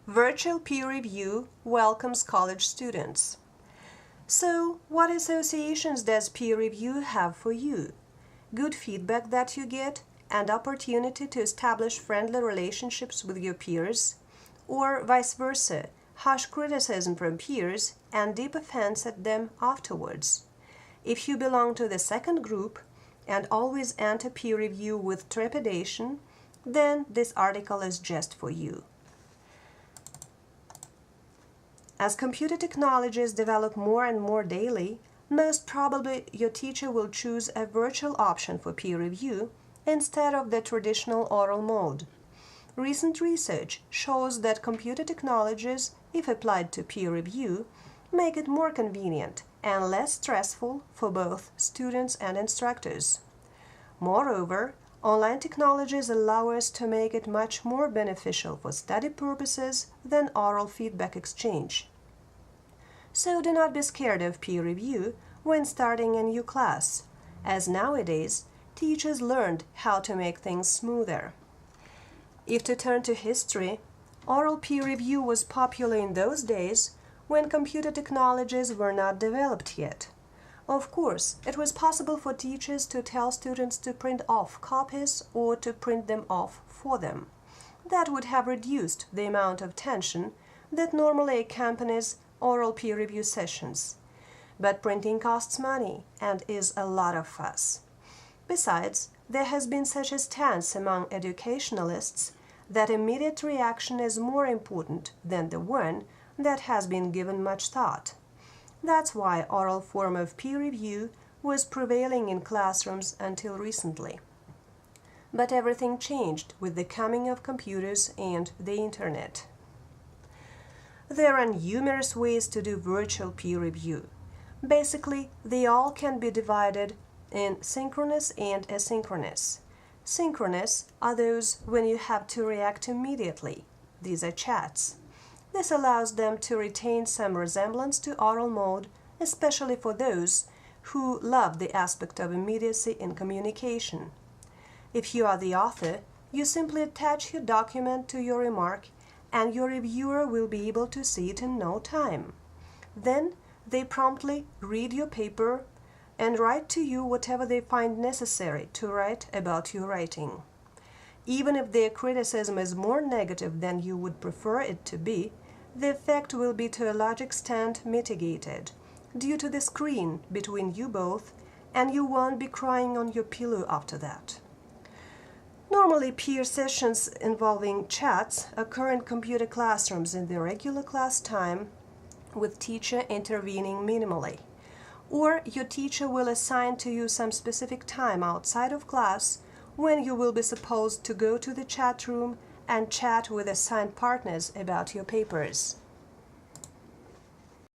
Virtual peer review welcomes college students. So, what associations does peer review have for you? Good feedback that you get and opportunity to establish friendly relationships with your peers? Or vice versa, harsh criticism from peers and deep offense at them afterwards? If you belong to the second group and always enter peer review with trepidation, then this article is just for you. As computer technologies develop more and more daily, most probably your teacher will choose a virtual option for peer review instead of the traditional oral mode. Recent research shows that computer technologies, if applied to peer review, make it more convenient and less stressful for both students and instructors. Moreover, online technologies allow us to make it much more beneficial for study purposes than oral feedback exchange. So do not be scared of peer review when starting a new class, as nowadays teachers learned how to make things smoother. If to turn to history, oral peer review was popular in those days when computer technologies were not developed yet. Of course, it was possible for teachers to tell students to print off copies or to print them off for them. That would have reduced the amount of tension that normally accompanies oral peer review sessions. But printing costs money and is a lot of fuss. Besides, there has been such a stance among educationalists that immediate reaction is more important than the one that has been given much thought. That's why oral form of peer review was prevailing in classrooms until recently. But everything changed with the coming of computers and the internet. There are numerous ways to do virtual peer review. Basically, they all can be divided in synchronous and asynchronous. Synchronous are those when you have to react immediately. These are chats. This allows them to retain some resemblance to oral mode, especially for those who love the aspect of immediacy in communication. If you are the author, you simply attach your document to your remark and your reviewer will be able to see it in no time. Then they promptly read your paper and write to you whatever they find necessary to write about your writing. Even if their criticism is more negative than you would prefer it to be, the effect will be to a large extent mitigated due to the screen between you both, and you won't be crying on your pillow after that. Normally, peer sessions involving chats occur in computer classrooms in the regular class time, with teacher intervening minimally. Or your teacher will assign to you some specific time outside of class when you will be supposed to go to the chat room and chat with assigned partners about your papers.